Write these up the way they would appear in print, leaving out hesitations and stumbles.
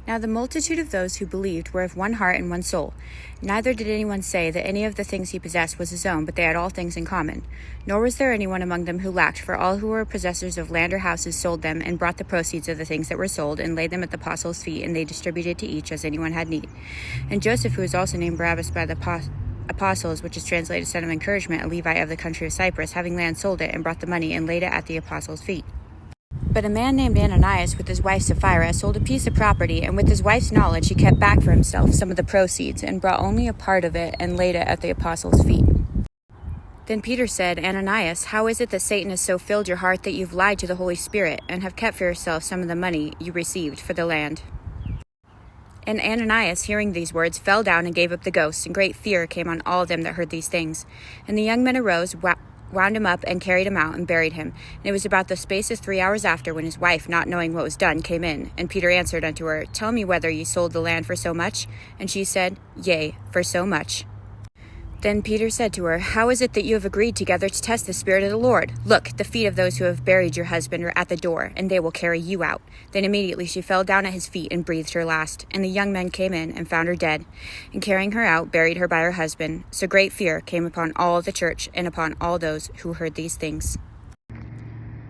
Now the multitude of those who believed were of one heart and one soul. Neither did anyone say that any of the things he possessed was his own, but they had all things in common. Nor was there anyone among them who lacked, for all who were possessors of land or houses sold them, and brought the proceeds of the things that were sold, and laid them at the apostles' feet, and they distributed to each as anyone had need. And Joseph, who was also named Barabbas by the apostles, which is translated son of encouragement, a Levite of the country of Cyprus, having land, sold it, and brought the money, and laid it at the apostles' feet. But a man named Ananias, with his wife Saphira, sold a piece of property, and with his wife's knowledge he kept back for himself some of the proceeds, and brought only a part of it, and laid it at the apostles' feet. Then Peter said, Ananias, how is it that Satan has so filled your heart that you've lied to the Holy Spirit, and have kept for yourself some of the money you received for the land? And Ananias, hearing these words, fell down and gave up the ghost, and great fear came on all of them that heard these things. And the young men arose, wound him up, and carried him out, and buried him. And it was about the space of 3 hours after, when his wife, not knowing what was done, came in. And Peter answered unto her, Tell me whether ye sold the land for so much? And she said, Yea, for so much. Then Peter said to her, How is it that you have agreed together to test the Spirit of the Lord? Look, the feet of those who have buried your husband are at the door, and they will carry you out. Then immediately she fell down at his feet and breathed her last. And the young men came in and found her dead, and carrying her out, buried her by her husband. So great fear came upon all the church and upon all those who heard these things.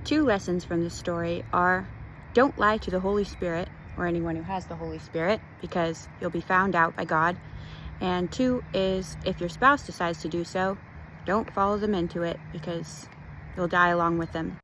2 lessons from this story are, don't lie to the Holy Spirit, or anyone who has the Holy Spirit, because you'll be found out by God. And 2 is, if your spouse decides to do so, don't follow them into it, because you'll die along with them.